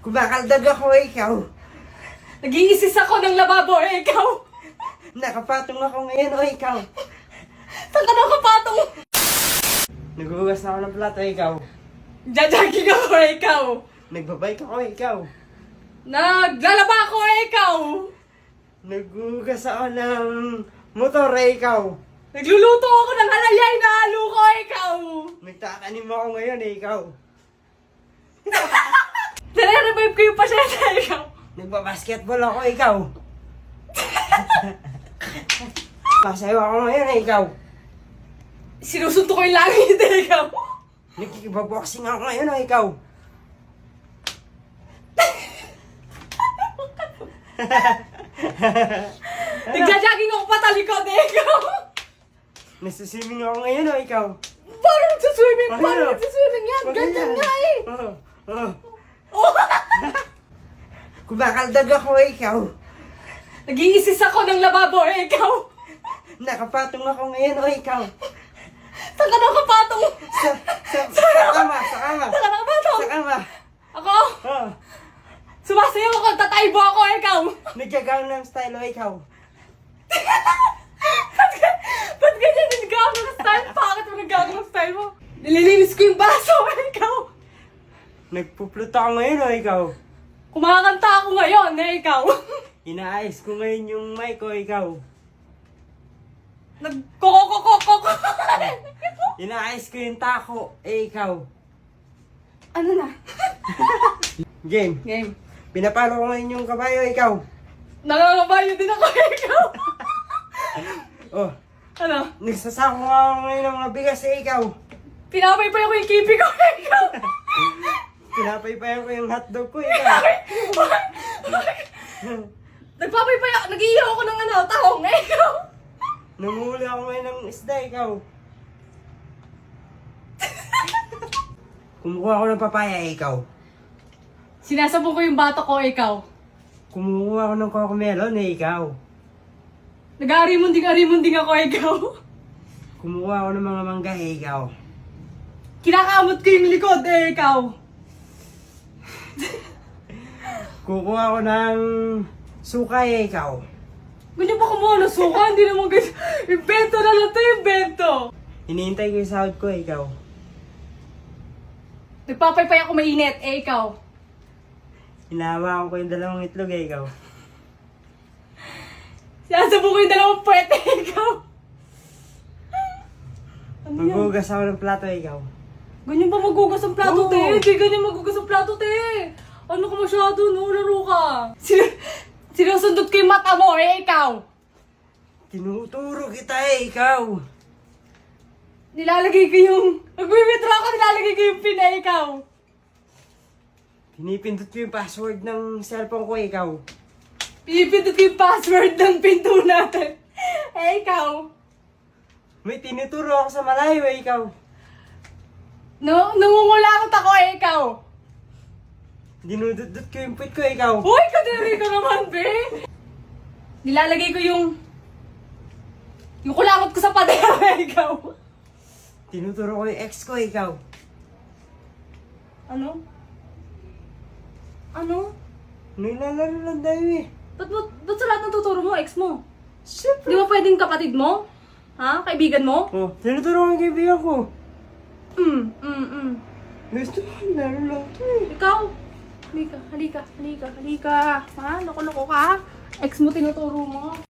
Kumakaldag ako, ikaw. Nag-iisis ako ng lababo, ikaw. Nakapatong ako ngayon, ikaw. Saan ka nakapatong? Naghuhugas na ako ng plato, ikaw. Jajaging ako, ikaw. Nagbabike ako, ikaw. Naglalaba ako, ikaw. Naghuhugas ako ng motor, ikaw. Nagluluto ako ng halayay na halo ko, ikaw. Nagtatanim ako ngayon, ikaw. Nare-revive ko yung pasyenta, ikaw. Nagbabasketball ako, ikaw. Masayo ako ngayon, ikaw. Sinusunto ko yung langit, ikaw. Nagkikibaboxing ako ngayon, ikaw. Nagjajaging ako patalikod, ikaw. Nagsisiming ako ngayon, ikaw. Paano nagsaswimming? Ano? Paano nagsaswimming yan? Ganyan nga eh. Kumakaldag ako, ikaw. Nag-iisis ako ng lababo, ikaw. Nakapatong ako ngayon, ikaw. Saan ka nakapatong? Sa kama. Saan ka nakapatong? Sa kama. Ako? Oh, Sumasayaw ako, tataybo ako, ikaw. Nagjagang style, ikaw. Ba't ganyan yung gagawang style? Bakit mo nagagawang style mo? Nililinis ko yung baso, ikaw. Nagpupluto ako ngayon, ikaw. Kumakanta ako ngayon, ikaw. Inaayos ko ngayon yung mic, ikaw. Nagkokokokokoko. Inaayos ko yung tako, ikaw. Ano na? Game. Game. Pinapalo ko ngayon yung kabayo, ikaw. Nangangabayo din ako, ikaw. Oh, Ano? nagsasako nga ako ngayon ng mga bigas, ikaw. Pinapaypay ako yung kipi ko, ikaw. Pinapaypayan ko yung hotdog ko, ikaw. Nagpapaypay ako, nag-iihaw ako ng tahong, ikaw. Namuli ako ngayon ng isda, ikaw. Kumukuha ako ng papaya, ikaw. Sinasabong ko yung bato ko, ikaw. Kumukuha ako ng cocomelon, ikaw. Nag-arimunding ako, ikaw. Kumukuha ako ng mga mangga, ikaw. Kinakamot ko yung likod, ikaw. Kukuha ako ng suka, ikaw. Ganyan ba kumuha ng suka? Hindi naman ganyan. Invento na lang ito, invento. Hinihintay ko yung sahod ko, ikaw. Nagpapaypay ako mainit, ikaw. Hinahawakan ko yung dalawang itlog, ikaw. Sinasabong ko yung dalawang puwete, ikaw. Ano yan? Maghugas ako ng plato, ikaw. Ganyan ba magugas ang plato, Oo. te? Hindi ganyan magugas ang plato, te. Ano ka masyado, no? Laro ka. Sinusundot ko yung mata mo, ikaw. Tinuturo kita, ikaw. Nilalagay ko yung... Nag-withdraw ako, nilalagay ko yung pin, ikaw. Pinipindot ko yung password ng cellphone ko, ikaw. Pinipindot ko yung password ng pinto natin. Ikaw. May tinuturo ako sa malayo, ikaw. Nangungulangot ako, ikaw. Dinududot ko yung puwit ko, ikaw. Uy, kadiri ka naman, be. Nilalagay ko yung kulangot ko sa pader, ikaw. Tinuturo ko yung ex ko, ikaw. Ano? Ano? Nilalaro lang tayo, eh. Ba't sa lahat ng tuturo mo, ex mo? Siyempre. Di ba pwedeng kapatid mo? Ha? Kaibigan mo? Oh, tinuturo ko yung kaibigan ko. Gusto ko, laro lang to, eh. Ikaw? Halika. Ha? Loko-loko ka? Ex mo tinuturo mo?